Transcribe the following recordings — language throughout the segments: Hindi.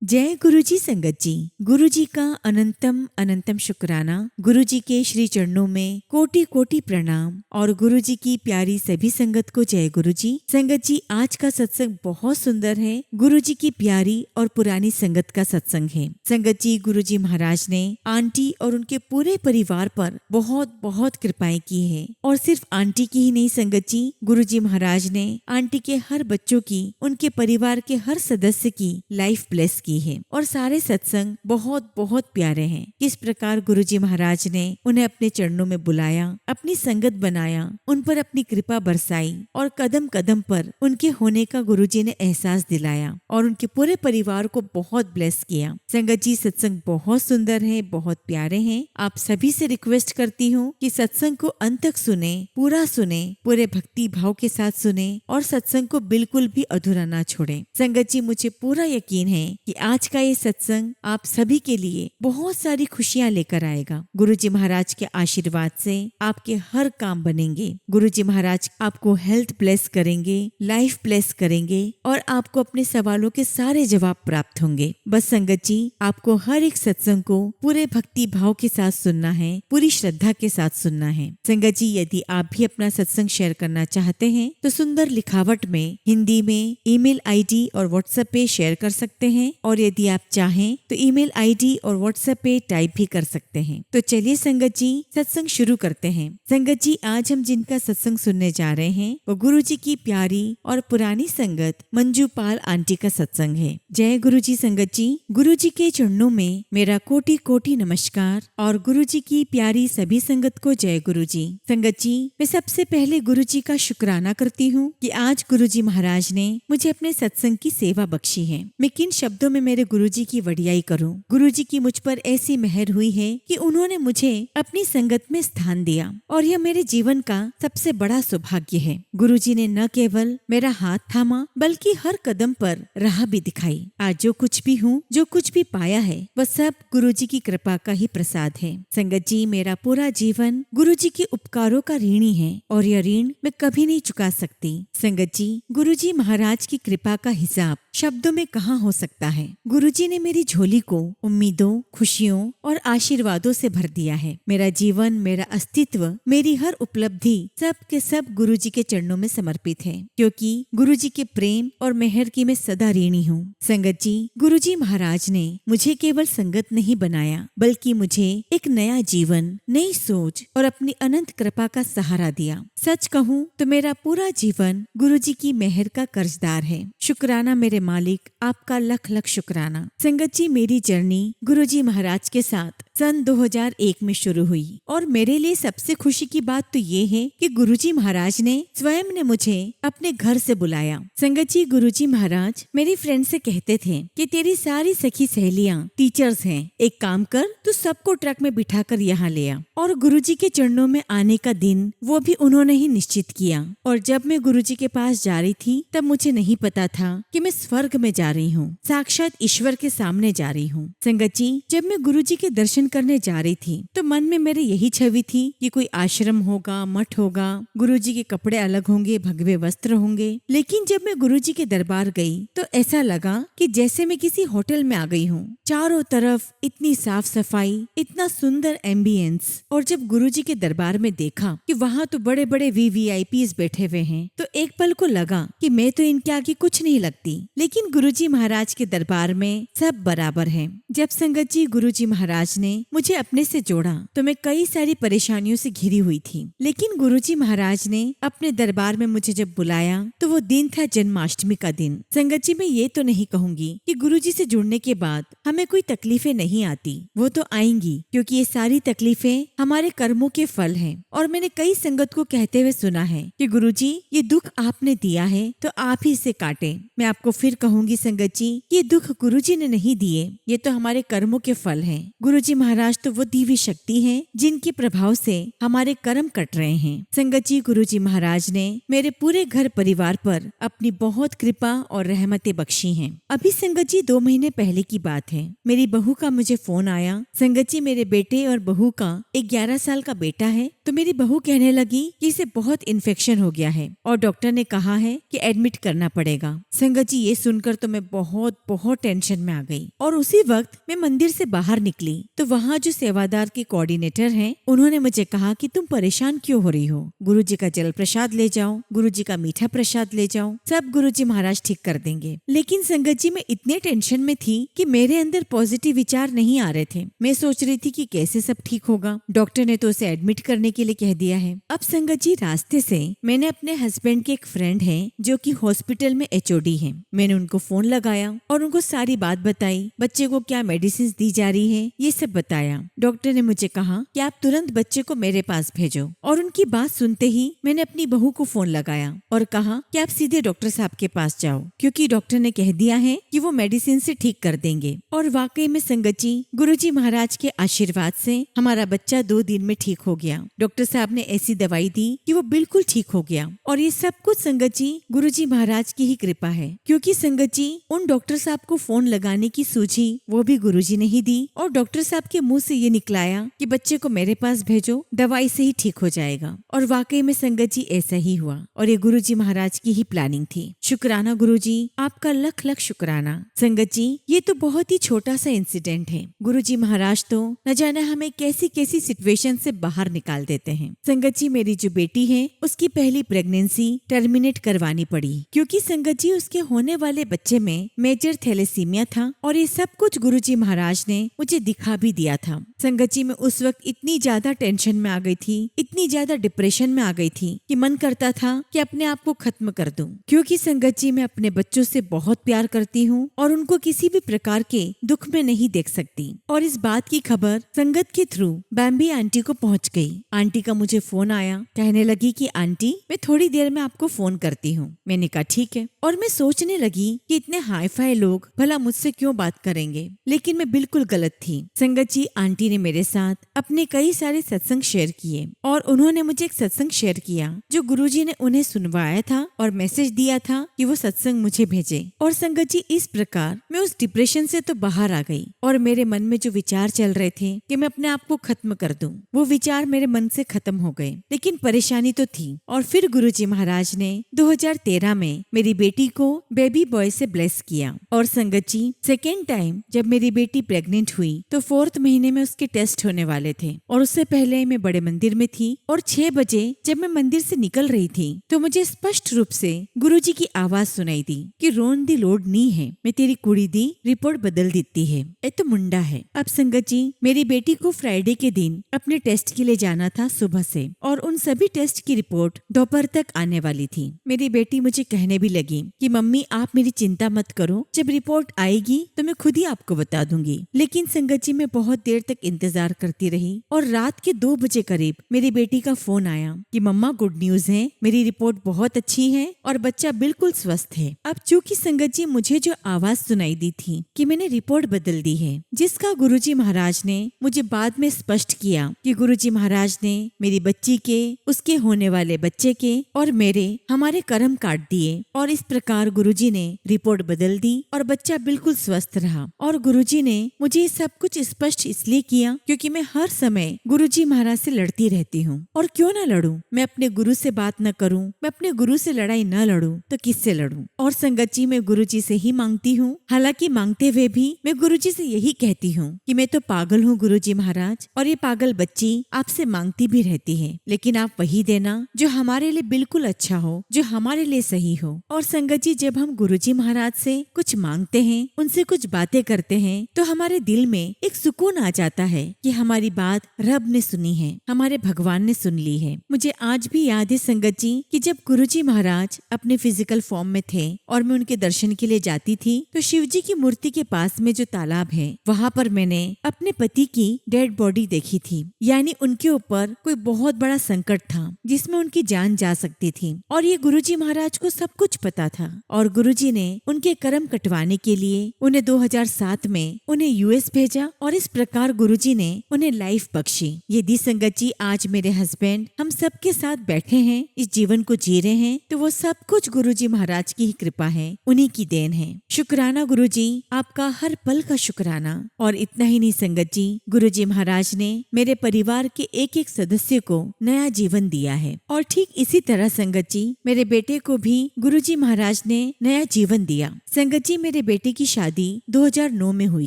जय गुरुजी संगत जी। गुरुजी का अनंतम अनंतम शुक्राना। गुरुजी के श्री चरणों में कोटि कोटि प्रणाम और गुरुजी की प्यारी सभी संगत को जय गुरुजी। संगत जी, आज का सत्संग बहुत सुंदर है। गुरुजी की प्यारी और पुरानी संगत का सत्संग है। संगत जी, गुरुजी महाराज ने आंटी और उनके पूरे परिवार पर बहुत बहुत कृपाएं की है। और सिर्फ आंटी की ही नहीं संगत जी, गुरुजी महाराज ने आंटी के हर बच्चों की, उनके परिवार के हर सदस्य की लाइफ ब्लेस की है। और सारे सत्संग बहुत बहुत प्यारे हैं। किस प्रकार गुरुजी महाराज ने उन्हें अपने चरणों में बुलाया, अपनी संगत बनाया, उन पर अपनी कृपा बरसाई और कदम कदम पर उनके होने का गुरुजी ने एहसास दिलाया और उनके पूरे परिवार को बहुत ब्लेस किया। संगत जी, सत्संग बहुत सुंदर है, बहुत प्यारे हैं। आप सभी से रिक्वेस्ट करती हूँ कि सत्संग को अंत तक सुने, पूरे भक्ति भाव के साथ सुने और सत्संग को बिल्कुल भी अधूरा ना छोड़े। संगत जी, मुझे पूरा यकीन है कि आज का ये सत्संग आप सभी के लिए बहुत सारी खुशियां लेकर आएगा। गुरुजी महाराज के आशीर्वाद से आपके हर काम बनेंगे। गुरुजी महाराज आपको हेल्थ ब्लेस करेंगे, लाइफ ब्लेस करेंगे और आपको अपने सवालों के सारे जवाब प्राप्त होंगे। बस संगत जी, आपको हर एक सत्संग को पूरे भक्ति भाव के साथ सुनना है, पूरी श्रद्धा के साथ सुनना है। संगत जी, यदि आप भी अपना सत्संग शेयर करना चाहते हैं तो सुंदर लिखावट में हिंदी में ईमेल आईडी और व्हाट्सएप पे शेयर कर सकते हैं। और यदि आप चाहें तो ईमेल आईडी और व्हाट्सएप पे टाइप भी कर सकते हैं। तो चलिए संगत जी, सत्संग शुरू करते हैं। संगत जी, आज हम जिनका सत्संग सुनने जा रहे हैं वो गुरुजी की प्यारी और पुरानी संगत मंजू पाल आंटी का सत्संग है। जय गुरुजी संगत जी। गुरुजी के चरणों में मेरा कोटि कोटि नमस्कार और गुरुजी की प्यारी सभी संगत को जय गुरुजी। संगत जी, मैं सबसे पहले गुरुजी का शुक्राना करती हूँ कि आज गुरुजी महाराज ने मुझे अपने सत्संग की सेवा बख्शी है। मैं किन शब्दों में मेरे गुरुजी की वडियाई करूं। गुरुजी की मुझ पर ऐसी मेहर हुई है कि उन्होंने मुझे अपनी संगत में स्थान दिया और यह मेरे जीवन का सबसे बड़ा सौभाग्य है। गुरुजी ने न केवल मेरा हाथ थामा बल्कि हर कदम पर राह भी दिखाई। आज जो कुछ भी हूँ, जो कुछ भी पाया है, वह सब गुरुजी की कृपा का ही प्रसाद है। संगत जी, मेरा पूरा जीवन गुरुजी के उपकारों का ऋणी है और यह ऋण मैं कभी नहीं चुका सकती। संगत जी, गुरुजी महाराज की कृपा का हिसाब शब्दों में कहाँ हो सकता है। गुरुजी ने मेरी झोली को उम्मीदों, खुशियों और आशीर्वादों से भर दिया है। मेरा जीवन, मेरा अस्तित्व, मेरी हर उपलब्धि सब के सब गुरुजी के चरणों में समर्पित है, क्योंकि गुरुजी के प्रेम और मेहर की मैं सदा ऋणी हूँ। संगत जी, गुरुजी महाराज ने मुझे केवल संगत नहीं बनाया बल्कि मुझे एक नया जीवन, नई सोच और अपनी अनंत कृपा का सहारा दिया। सच कहूँ तो मेरा पूरा जीवन गुरुजी की मेहर का कर्जदार है। शुक्राना मेरे मालिक, आपका लख लख शुक्राना। संगत जी, मेरी जर्नी गुरुजी महाराज के साथ सन 2001 में शुरू हुई और मेरे लिए सबसे खुशी की बात तो ये है कि गुरुजी महाराज ने स्वयं ने मुझे अपने घर से बुलाया। संगत जी, गुरुजी महाराज मेरी फ्रेंड से कहते थे कि तेरी सारी सखी सहेलियां टीचर्स हैं, एक काम कर, तू सबको ट्रक में बिठाकर यहाँ ले आ। और गुरुजी के चरणों में आने का दिन वो भी उन्होंने ही निश्चित किया। और जब मैं गुरुजी के पास जा रही थी तब मुझे नहीं पता था कि मैं स्वर्ग में जा रही हूँ, साक्षात ईश्वर के सामने जा रही हूँ। संगत जी, जब मैं गुरुजी के दर्शन करने जा रही थी तो मन में मेरे यही छवि थी कि कोई आश्रम होगा, मठ होगा, गुरुजी के कपड़े अलग होंगे, भगवे वस्त्र होंगे। लेकिन जब मैं गुरुजी के दरबार गई तो ऐसा लगा कि जैसे मैं किसी होटल में आ गई हूँ। चारों तरफ इतनी साफ सफाई, इतना सुंदर एम्बियंस। और जब गुरुजी के दरबार में देखा कि वहाँ तो बड़े बड़े VVIPs बैठे हुए हैं तो एक पल को लगा कि मैं तो इनके आगे कुछ नहीं लगती। लेकिन गुरुजी महाराज के दरबार में सब बराबर हैं। जब संगत जी, गुरुजी महाराज ने मुझे अपने से जोड़ा तो मैं कई सारी परेशानियों से घिरी हुई थी। लेकिन गुरुजी महाराज ने अपने दरबार में मुझे जब बुलाया तो वो दिन था जन्माष्टमी का दिन। संगत जी, मैं ये तो नहीं कहूंगी कि गुरुजी से जुड़ने के बाद हमें कोई तकलीफें नहीं आती, वो तो आएंगी, क्योंकि ये सारी तकलीफें हमारे कर्मों के फल हैं। और मैंने कई संगत को कहते हुए सुना है कि गुरुजी, ये दुख आपने दिया है तो आप ही इसे काटें। मैं आपको फिर कहूंगी संगत जी, ये दुख गुरुजी ने नहीं दिए, ये तो हमारे कर्मों के फल हैं। गुरुजी महाराज तो वो दिव्य शक्ति है जिनके प्रभाव से हमारे कर्म कट रहे हैं। संगत जी, गुरुजी महाराज ने मेरे पूरे घर परिवार पर अपनी बहुत कृपा और रहमतें बख्शी हैं। अभी संगत जी 2 महीने पहले की बात है। मेरी बहू का मुझे फोन आया। संगत जी, मेरे बेटे और बहू का एक 11 साल का बेटा है। तो मेरी बहू कहने लगी कि इसे बहुत इन्फेक्शन हो गया है और डॉक्टर ने कहा है कि एडमिट करना पड़ेगा। संगत जी, ये सुनकर तो मैं बहुत बहुत टेंशन में आ गई और उसी वक्त मैं मंदिर से बाहर निकली तो वहाँ जो सेवादार के कोऑर्डिनेटर हैं, उन्होंने मुझे कहा कि तुम परेशान क्यों हो रही हो, गुरुजी का जल प्रसाद ले जाओ, गुरुजी का मीठा प्रसाद ले जाओ, सब गुरुजी महाराज ठीक कर देंगे। लेकिन संगत जी, मैं इतने टेंशन में थी कि मेरे अंदर पॉजिटिव विचार नहीं आ रहे थे। मैं सोच रही थी कि कैसे सब ठीक होगा, डॉक्टर ने तो उसे एडमिट करने के लिए कह दिया है। अब संगत जी, रास्ते से मैंने अपने हस्बैंड के एक फ्रेंड है जो कि हॉस्पिटल में एचओडी है, मैंने उनको फोन लगाया और उनको सारी बात बताई, बच्चे को क्या मेडिसिन दी जा रही है ये सब बताया। डॉक्टर ने मुझे कहा कि आप तुरंत बच्चे को मेरे पास भेजो और उनकी बात सुनते ही मैंने अपनी बहू को फोन लगाया और कहा कि आप सीधे डॉक्टर साहब के पास जाओ क्योंकि डॉक्टर ने कह दिया है कि वो मेडिसिन से ठीक कर देंगे। और वाकई में संगत जी, गुरुजी महाराज के आशीर्वाद से हमारा बच्चा 2 दिन में ठीक हो गया। डॉक्टर साहब ने ऐसी दवाई दी कि वो बिल्कुल ठीक हो गया और ये सब कुछ संगत जी गुरुजी महाराज की ही कृपा है, क्योंकि संगत जी उन डॉक्टर साहब को फोन लगाने की सूझी वो भी गुरुजी ने ही दी और डॉक्टर साहब के मुंह से ये निकलाया कि बच्चे को मेरे पास भेजो, दवाई से ही ठीक हो जाएगा। और वाकई में संगत जी ऐसा ही हुआ और ये गुरुजी महाराज की ही प्लानिंग थी। शुक्राना गुरुजी, आपका लख लख शुक्राना। संगत जी, ये तो बहुत ही छोटा सा इंसिडेंट है। गुरुजी महाराज तो न जाने हमें कैसी कैसी सिचुएशन से बाहर निकाल देते हैं। संगत जी, मेरी जो बेटी है उसकी पहली प्रेगनेंसी टर्मिनेट करवानी पड़ी क्योंकि संगत जी उसके होने वाले बच्चे में मेजर थैलेसीमिया था और ये सब कुछ गुरुजी महाराज ने मुझे दिखा भी दिया था। संगत जी, मैं उस वक्त इतनी ज्यादा टेंशन में आ गई थी, इतनी ज्यादा डिप्रेशन में आ गई थी कि मन करता था कि अपने आप को खत्म कर दूं, क्योंकि संगत जी मैं अपने बच्चों से बहुत प्यार करती हूँ और उनको किसी भी प्रकार के दुख में नहीं देख सकती। और इस बात की खबर संगत के थ्रू बैम्बी आंटी को पहुँच गई। आंटी का मुझे फोन आया, कहने लगी कि आंटी मैं थोड़ी देर में आपको फोन करती हूँ। मैंने कहा ठीक है और मैं सोचने लगी कि इतने हाई फाई लोग भला मुझसे क्यों बात करेंगे, लेकिन मैं बिल्कुल गलत थी। संगत जी, आंटी ने मेरे साथ अपने कई सारे सत्संग शेयर किए और उन्होंने मुझे एक सत्संग शेयर किया जो गुरुजी ने उन्हें सुनवाया था और मैसेज दिया था कि वो सत्संग मुझे भेजे। और संगत जी, इस प्रकार मैं उस डिप्रेशन से तो बाहर आ गई और मेरे मन में जो विचार चल रहे थे कि मैं अपने आप को खत्म कर दूं, वो विचार मेरे मन से खत्म हो गए, लेकिन परेशानी तो थी। और फिर गुरुजी महाराज ने 2013 में मेरी बेटी को बेबी बॉय से ब्लेस किया। और संगत जी, सेकेंड टाइम जब मेरी बेटी प्रेग्नेंट हुई तो 4th महीने में उसके टेस्ट होने वाले थे और उससे पहले मैं बड़े मंदिर में थी और 6 बजे जब मैं मंदिर से निकल रही थी तो मुझे स्पष्ट रूप से गुरुजी की आवाज सुनाई दी कि रोन दी लोड नहीं है, मैं तेरी कुड़ी दी रिपोर्ट बदल देती है, ये तो मुंडा है। अब संगत जी, मेरी बेटी को फ्राइडे के दिन अपने टेस्ट के लिए जाना था सुबह से और उन सभी टेस्ट की रिपोर्ट दोपहर तक आने वाली थी। मेरी बेटी मुझे कहने भी लगी कि मम्मी आप मेरी चिंता मत करो, जब रिपोर्ट आएगी तो मैं खुद ही आपको बता दूंगी। लेकिन संगत जी, मैं बहुत देर तक इंतजार करती रही और रात के 2 बजे करीब मेरी बेटी का फोन आया कि मम्मा गुड न्यूज है, मेरी रिपोर्ट बहुत अच्छी है और बच्चा बिल्कुल स्वस्थ है। अब चूंकि संगत जी मुझे जो आवाज सुनाई दी थी कि मैंने रिपोर्ट बदल दी है, जिसका गुरुजी महाराज ने मुझे बाद में स्पष्ट किया कि गुरुजी महाराज ने मेरी बच्ची के, उसके होने वाले बच्चे के और मेरे हमारे कर्म काट दिए और इस प्रकार गुरुजी ने रिपोर्ट बदल दी और बच्चा बिल्कुल स्वस्थ रहा। और गुरुजी ने मुझे सब कुछ स्पष्ट इसलिए किया क्योंकि मैं हर समय गुरुजी महाराज से लड़ती रहती हूँ और क्यों न लड़ूं, मैं अपने गुरु से बात न करूं, मैं अपने गुरु से लड़ाई न लड़ूं तो किससे लड़ूं। और संगत जी, मैं गुरुजी से ही मांगती हूँ, हालांकि मांगते हुए भी मैं गुरुजी से यही कहती हूँ कि मैं तो पागल हूँ गुरुजी महाराज, और ये पागल बच्ची आपसे मांगती भी रहती है, लेकिन आप वही देना जो हमारे लिए बिल्कुल अच्छा हो, जो हमारे लिए सही हो। और संगत जी, जब हम गुरुजी महाराज से कुछ मांगते हैं, उनसे कुछ बातें करते हैं तो हमारे दिल में एक सुकून आ जाता है कि हमारी बात रब ने सुनी है, हमारे भगवान ने सुन ली है। मुझे आज भी याद है संगत जी कि जब गुरुजी महाराज अपने फिजिकल फॉर्म में थे और मैं उनके दर्शन के लिए जाती थी तो शिव जी की मूर्ति के पास में जो तालाब है वहाँ पर मैंने अपने पति की डेड बॉडी देखी थी, यानी उनके ऊपर कोई बहुत बड़ा संकट था जिसमें उनकी जान जा सकती थी और ये गुरुजी महाराज को सब कुछ पता था। और गुरुजी ने उनके कर्म कटवाने के लिए उन्हें 2007 में उन्हें यूएस भेजा और इस प्रकार गुरुजी ने उन्हें लाइफ बख्शी। यदि संगत जी आज मेरे हस्बैंड हम सबके साथ बैठे हैं, इस जीवन को जी रहे हैं, तो वो सब कुछ गुरुजी महाराज की ही कृपा है, उन्हीं की देन है। शुक्राना गुरुजी, आपका हर पल का शुक्राना। और इतना ही नहीं संगत जी, गुरुजी महाराज ने मेरे परिवार के एक एक सदस्य को नया जीवन दिया है। और ठीक इसी तरह संगत जी, मेरे बेटे को भी गुरुजी महाराज ने नया जीवन दिया। संगत जी, मेरे बेटे की शादी 2009 में हुई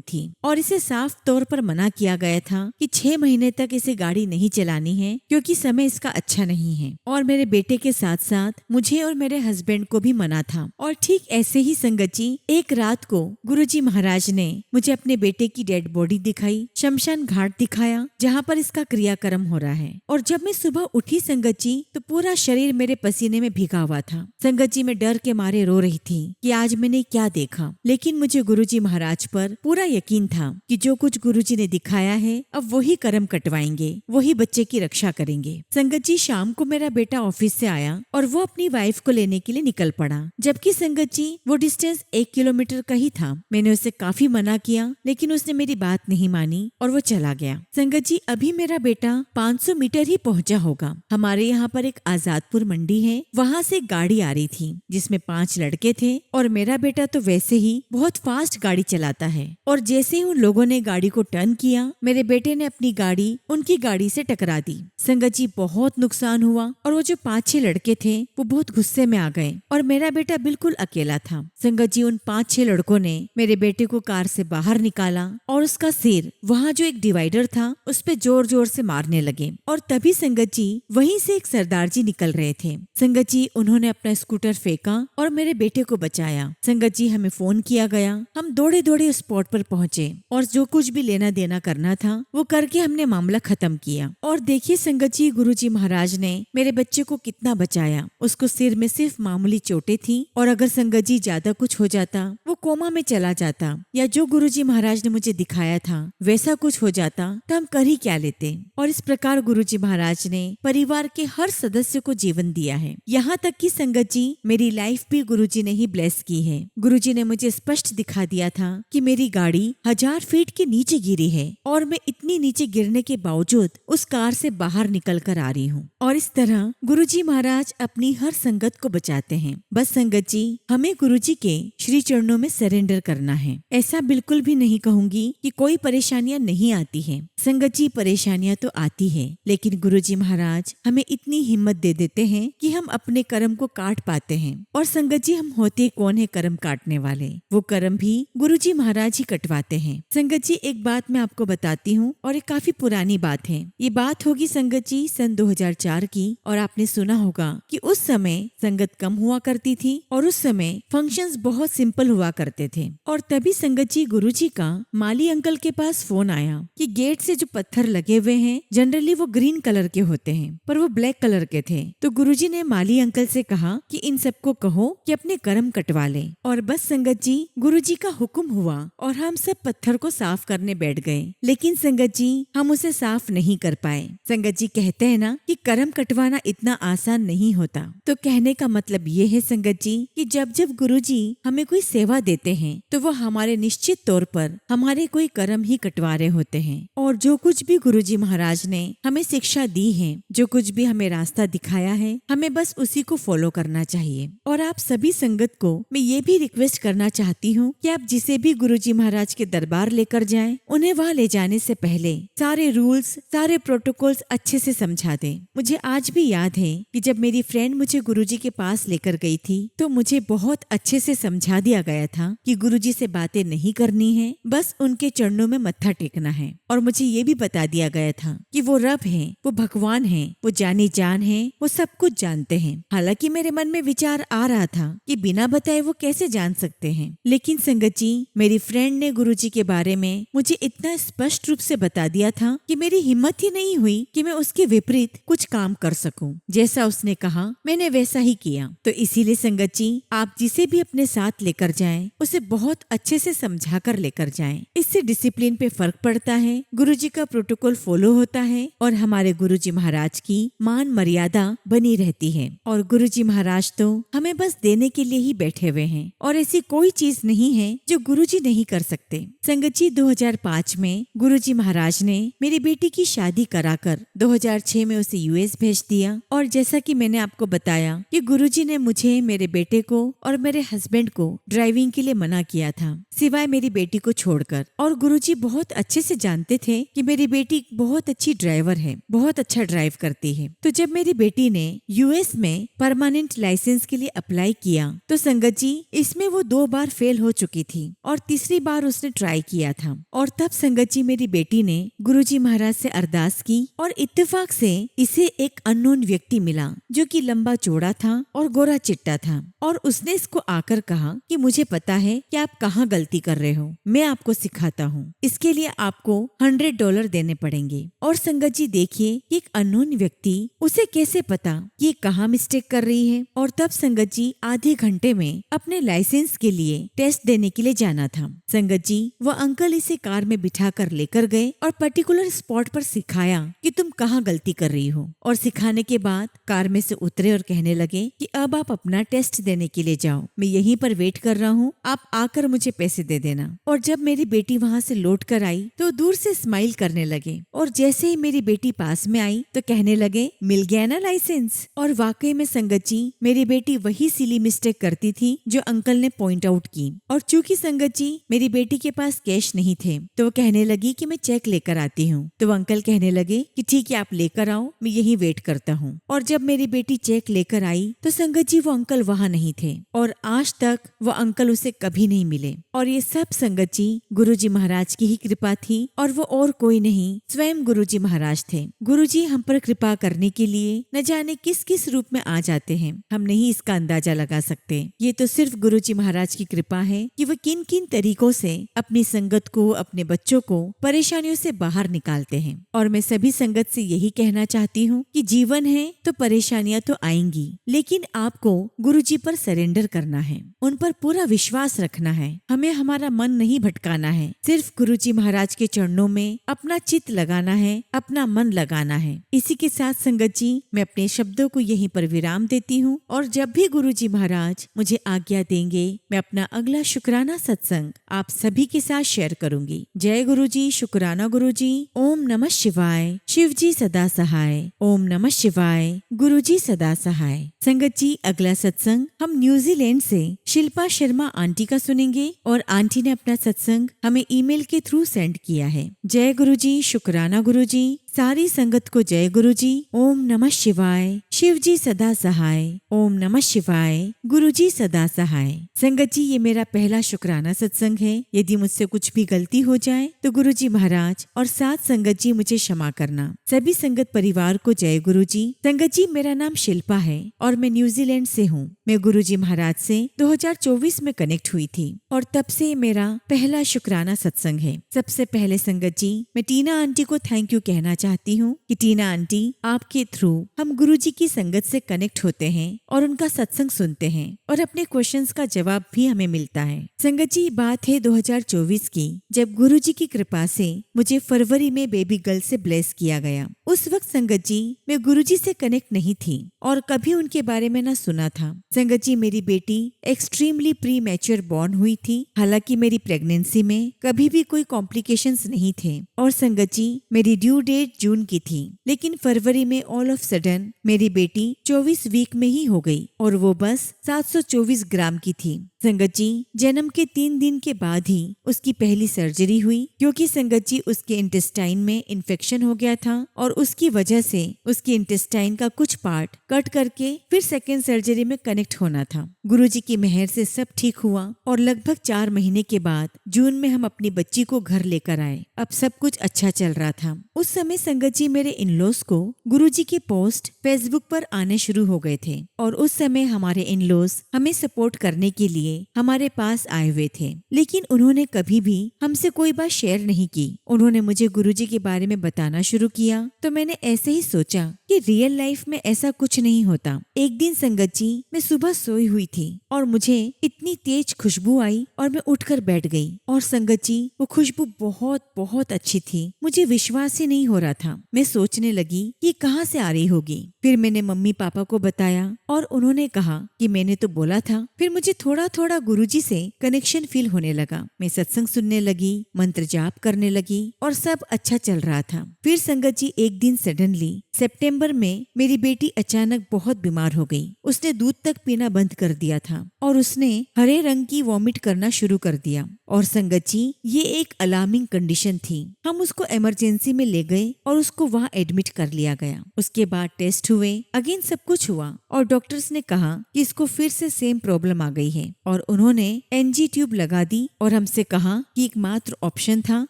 थी और इसे साफ तौर पर मना किया गया था कि 6 महीने तक इसे गाड़ी नहीं चलानी है, क्योंकि समय इसका अच्छा नहीं है। और मेरे बेटे के साथ साथ मुझे और मेरे हस्बैंड को भी मना था। और ठीक ऐसे ही संगत जी, एक रात को गुरुजी महाराज ने मुझे अपने बेटे की डेड बॉडी दिखाई, शमशान घाट दिखाया जहाँ पर इसका क्रियाक्रम हो रहा है। और जब मैं सुबह उठी संगत जी, तो पूरा शरीर मेरे पसीने में भीगा हुआ था। संगत जी, मैं डर के मारे रो रही थी कि आज मैंने क्या देखा। लेकिन मुझे गुरुजी महाराज पर पूरा यकीन था कि जो कुछ गुरुजी ने दिखाया है, अब वही कर्म कटवाएंगे, वही बच्चे की रक्षा करेंगे। संगत जी, शाम को मेरा बेटा ऑफिस से आया और वो अपनी वाइफ को लेने के लिए निकल पड़ा, जबकि संगत जी वो डिस्टेंस 1 किलोमीटर का ही था। मैंने उसे काफी मना किया, लेकिन उसने मेरी बात नहीं मानी और वो चला गया। संगत जी, अभी मेरा बेटा 500 मीटर ही पहुंचा होगा। हमारे यहाँ पर एक आजादपुर मंडी है, वहाँ से गाड़ी आ रही थी जिसमें 5 लड़के थे। और मेरा बेटा तो वैसे ही बहुत फास्ट गाड़ी चलाता है। और जैसे ही उन लोगों ने गाड़ी को टर्न किया, मेरे बेटे ने अपनी गाड़ी उनकी गाड़ी से टकरा दी। संगत जी, बहुत नुकसान हुआ और वो जो 5-6 लड़के थे वो बहुत गुस्से में आ गए और मेरा बेटा बिल्कुल अकेला था। संगत जी, उन 5-6 लड़कों ने मेरे बेटे को कार से बाहर निकाला और उसका सिर वहाँ जो एक डिवाइडर था उस पे जोर जोर से मारने लगे। और तभी संगत जी, वहीं से एक सरदार जी निकल रहे थे। संगत जी, उन्होंने अपना स्कूटर फेंका और मेरे बेटे को बचाया। संगत जी, हमें फोन किया गया, हम दौड़े दौड़े उस स्पॉट पर पहुंचे और जो कुछ भी लेना देना करना था वो करके हमने मामला खत्म किया। और देखिए संगत जी, गुरुजी महाराज ने मेरे बच्चे को कितना बचाया। उसको सिर में सिर्फ मामूली चोटें थी और अगर संगत जी ज्यादा कुछ हो जाता, वो कोमा में चला जाता या जो गुरुजी महाराज ने मुझे दिखाया था वैसा कुछ हो जाता, तो हम कर ही क्या लेते। और इस प्रकार गुरुजी महाराज ने परिवार के हर सदस्य को जीवन दिया है। यहाँ तक कि संगत जी, मेरी लाइफ भी गुरुजी ने ही ब्लेस की है। गुरुजी ने मुझे स्पष्ट दिखा दिया था कि मेरी गाड़ी 1000 फीट के नीचे गिरी है और मैं इतनी नीचे गिरने के बावजूद उस कार से बाहर निकल कर आ रही हूँ। और इस तरह गुरुजी महाराज अपनी हर संगत को बचाते हैं। बस संगत जी, हमें गुरुजी के श्री चरणों में सरेंडर करना है। ऐसा बिल्कुल भी नहीं कहूंगी कि कोई परेशानियां नहीं आती है। संगत जी, परेशानियां तो आती है, लेकिन गुरुजी महाराज हमें इतनी हिम्मत दे देते हैं कि हम अपने कर्म को काट पाते हैं। और संगत जी, हम होते कौन है कर्म काटने वाले? वो कर्म भी गुरुजी महाराज ही कटवाते हैं। संगत जी, एक बात मैं आपको बताती हूँ और एक काफी पुरानी बात है। ये बात होगी संगत जी सन 2004 की और आपने सुना होगा कि उस समय संगत कम हुआ करती थी और उस समय फंक्शंस बहुत सिंपल हुआ करते थे। और तभी संगत जी, गुरुजी का माली अंकल के पास फोन आया कि गेट से जो पत्थर लगे हुए हैं जनरली वो ग्रीन कलर के होते हैं, पर वो ब्लैक कलर के थे। तो गुरुजी ने माली अंकल से कहा कि इन सबको कहो कि अपने कर्म कटवा ले। और बस संगत जी, गुरुजी का हुक्म हुआ और हम सब पत्थर को साफ करने बैठ गए। लेकिन संगत जी, हम उसे साफ नहीं कर पाए। संगत जी कहते हैं ना कि कर्म कटवाना इतना आसान नहीं होता। तो कहने का मतलब ये है संगत जी कि जब जब गुरुजी हमें कोई सेवा देते हैं तो वो हमारे निश्चित तौर पर हमारे कोई कर्म ही कटवा रहे होते हैं। और जो कुछ भी गुरुजी महाराज ने हमें शिक्षा दी है, जो कुछ भी हमें रास्ता दिखाया है, हमें बस उसी को फॉलो करना चाहिए। और आप सभी संगत को मैं ये भी रिक्वेस्ट करना चाहती हूँ कि आप जिसे भी गुरुजी महाराज के दरबार लेकर जाएं, उन्हें वहाँ ले जाने से पहले सारे रूल्स, सारे प्रोटोकॉल्स अच्छे से समझा दें। मुझे आज भी याद है कि जब मेरी फ्रेंड मुझे गुरुजी के पास लेकर गई थी तो मुझे बहुत अच्छे से समझा दिया गया था कि गुरुजी से बातें नहीं करनी है, बस उनके चरणों में मत्था टेकना है। और मुझे ये भी बता दिया गया था कि वो रब है, वो भगवान है, वो जानी जान है, वो सब कुछ जानते हैं। हालांकि मेरे मन में विचार आ रहा था कि बिना बताए वो कैसे जान सकते हैं, लेकिन संगत जी, मेरी फ्रेंड ने गुरुजी के बारे में मुझे इतना स्पष्ट रूप से बता दिया था कि मेरी हिम्मत ही नहीं हुई कि मैं उसके विपरीत कुछ काम कर सकूं। जैसा उसने कहा मैंने वैसा ही किया। तो इसीलिए संगत जी, आप जिसे भी अपने साथ लेकर जाएं, उसे बहुत अच्छे से समझा कर लेकर जाएं। इससे डिसिप्लिन पे फर्क पड़ता है, गुरुजी का प्रोटोकॉल फॉलो होता है और हमारे गुरुजी महाराज की मान मर्यादा बनी रहती है। और गुरुजी महाराज तो हमें बस देने के लिए ही बैठे हुए हैं और ऐसी कोई चीज नहीं है जो गुरुजी नहीं कर सकते। संगत जी, 2005 2005 में गुरुजी महाराज ने मेरी बेटी की शादी कराकर 2006 में उसे यूएस भेज दिया। और जैसा कि मैंने आपको बताया कि गुरुजी ने मुझे, मेरे बेटे को और मेरे हस्बैंड को ड्राइविंग के लिए मना किया था, सिवाय मेरी बेटी को छोड़कर। और गुरुजी बहुत अच्छे से जानते थे कि मेरी बेटी बहुत अच्छी ड्राइवर है, बहुत अच्छा ड्राइव करती है। तो जब मेरी बेटी ने यूएस में परमानेंट लाइसेंस के लिए अप्लाई किया तो संगत जी इसमें वो 2 बार फेल हो चुकी थी और तीसरी बार उसने ट्राई किया था। और तब संगत जी मेरी बेटी ने गुरुजी महाराज से अरदास की और इत्तेफाक से इसे एक अननोन व्यक्ति मिला जो कि लंबा चौड़ा था और गोरा चिट्टा था। और उसने इसको आकर कहा कि मुझे पता है कि आप कहाँ गलती कर रहे हो, मैं आपको सिखाता हूँ, इसके लिए आपको $100 देने पड़ेंगे। और संगत जी देखिए एक अननोन व्यक्ति, उसे कैसे पता ये कहाँ मिस्टेक कर रही है। और तब संगत जी आधे घंटे में अपने लाइसेंस के लिए टेस्ट देने के लिए जाना था। संगत जी वो अंकल इसे कार में बिठा कर लेकर गए और पर्टिकुलर स्पॉट पर सिखाया कि तुम कहाँ गलती कर रही हो। और सिखाने के बाद कार में से उतरे और कहने लगे कि अब आप अपना टेस्ट देने के लिए जाओ, मैं यहीं पर वेट कर रहा हूँ, आप आकर मुझे पैसे दे देना। और जब मेरी बेटी वहाँ से लौट कर आई तो दूर से स्माइल करने लगे। और जैसे ही मेरी बेटी पास में आई तो कहने लगे मिल गया ना लाइसेंस। और वाकई में संगत जी मेरी बेटी वही सिली मिस्टेक करती थी जो अंकल ने पॉइंट आउट की। और चूंकि संगत जी मेरी बेटी के पास कैश नहीं थे तो वो कहने लगी कि मैं चेक लेकर आती हूँ। तो अंकल कहने लगे कि ठीक है आप लेकर आओ, मैं यही वेट करता हूँ। और जब मेरी बेटी चेक लेकर आई तो संगत जी वो अंकल वहाँ नहीं थे और आज तक वो अंकल उसे कभी नहीं मिले। और ये सब संगत जी गुरुजी महाराज की ही कृपा थी और वो और कोई नहीं, स्वयं गुरुजी महाराज थे। गुरुजी हम पर कृपा करने के लिए न जाने किस किस रूप में आ जाते हैं, हम नहीं इसका अंदाजा लगा सकते। ये तो सिर्फ गुरुजी महाराज की कृपा है कि वो किन किन तरीकों से अपनी संगत को, अपने बच्चों को परेशानियों से बाहर निकालते हैं। और मैं सभी संगत से यही कहना चाहती हूँ कि जीवन है तो परेशानियां तो आएंगी, लेकिन आपको गुरुजी पर सरेंडर करना है, उन पर पूरा विश्वास रखना है। हमें हमारा मन नहीं भटकाना है, सिर्फ गुरुजी महाराज के चरणों में अपना चित्त लगाना है, अपना मन लगाना है। इसी के साथ संगत जी मैं अपने शब्दों को यहीं पर विराम देती हूँ और जब भी गुरुजी महाराज मुझे आज्ञा देंगे मैं अपना अगला शुक्राना सत्संग आप सभी के साथ शेयर करूंगी। जय गुरुजी, शुक्राना गुरुजी। ओम नमः शिवाय। शिव जी सदा सहाय। ओम नमः शिवाय। गुरुजी सदा सहाय। संगत जी अगला सत्संग हम न्यूजीलैंड से शिल्पा शर्मा आंटी का सुनेंगे और आंटी ने अपना सत्संग हमें ईमेल के थ्रू सेंड किया है। जय गुरुजी, शुक्राना गुरुजी। सारी संगत को जय गुरुजी। ओम नमः शिवाय। शिव जी सदा सहाय। ओम नमः शिवाय। गुरुजी सदा सहाय। संगत जी ये मेरा पहला शुक्राना सत्संग है, यदि मुझसे कुछ भी गलती हो जाए तो गुरुजी महाराज और साथ संगत जी मुझे क्षमा करना। सभी संगत परिवार को जय गुरुजी। संगत जी मेरा नाम शिल्पा है और मैं न्यूजीलैंड से हूँ। मैं गुरुजी महाराज से 2024 में कनेक्ट हुई थी और तब से मेरा पहला शुक्राना सत्संग है। सबसे पहले संगत जी मैं टीना आंटी को थैंक यू कहना चाहती हूँ कि टीना आंटी आपके थ्रू हम गुरुजी की संगत से कनेक्ट होते हैं और उनका सत्संग सुनते हैं और अपने क्वेश्चंस का जवाब भी हमें मिलता है। संगत जी बात है 2024 की, जब गुरुजी की कृपा से मुझे फरवरी में बेबी गर्ल से ब्लेस किया गया। उस वक्त संगत जी मैं गुरुजी से कनेक्ट नहीं थी और कभी उनके बारे में न सुना था। संगत जी मेरी बेटी एक्सट्रीमली प्री मैच्योर बॉर्न हुई थी, हालांकि मेरी प्रेगनेंसी में कभी भी कोई कॉम्प्लिकेशंस नहीं थे और संगत जी मेरी ड्यू डेट जून की थी, लेकिन फरवरी में ऑल ऑफ सडन मेरी बेटी 24 वीक में ही हो गई और वो बस 724 ग्राम की थी। संगत जी जन्म के 3 दिन के बाद ही उसकी पहली सर्जरी हुई क्योंकि संगत जी उसके इंटेस्टाइन में इन्फेक्शन हो गया था और उसकी वजह से उसके इंटेस्टाइन का कुछ पार्ट कट करके फिर सेकेंड सर्जरी में कनेक्ट होना था। गुरुजी की मेहर से सब ठीक हुआ और लगभग 4 महीने के बाद जून में हम अपनी बच्ची को घर लेकर आए। अब सब कुछ अच्छा चल रहा था। उस समय संगत जी मेरे इन-लॉज को गुरुजी के पोस्ट फेसबुक पर आने शुरू हो गए थे और उस समय हमारे इन-लॉज हमें सपोर्ट करने के लिए हमारे पास आए हुए थे, लेकिन उन्होंने कभी भी हमसे कोई बात शेयर नहीं की। उन्होंने मुझे गुरुजी के बारे में बताना शुरू किया तो मैंने ऐसे ही सोचा कि रियल लाइफ में ऐसा कुछ नहीं होता। एक दिन संगत जी मैं सुबह सोई हुई थी और मुझे इतनी तेज खुशबू आई और मैं उठकर बैठ गई। और संगत जी, वो खुशबू बहुत बहुत अच्छी थी। मुझे विश्वास ही नहीं हो रहा था। मैं सोचने लगी कि कहाँ से आ रही होगी। फिर मैंने मम्मी पापा को बताया और उन्होंने कहा कि मैंने तो बोला था। फिर मुझे थोड़ा थोड़ा गुरुजी से कनेक्शन फील होने लगा। मैं सत्संग सुनने लगी, मंत्र जाप करने लगी और सब अच्छा चल रहा था। फिर संगत जी, एक दिन सडनली सितंबर में मेरी बेटी अचानक बहुत बीमार हो गई। उसने दूध तक पीना बंद कर दिया था और उसने हरे रंग की वॉमिट करना शुरू कर दिया। और संगत जी, ये एक अलार्मिंग कंडीशन थी। हम उसको इमरजेंसी में ले गए और उसको वहाँ एडमिट कर लिया गया। उसके बाद टेस्ट हुए, अगेन सब कुछ हुआ और डॉक्टर्स ने कहा कि इसको फिर से सेम प्रॉब्लम आ गई है और उन्होंने एनजी ट्यूब लगा दी और हमसे कहा कि एकमात्र ऑप्शन था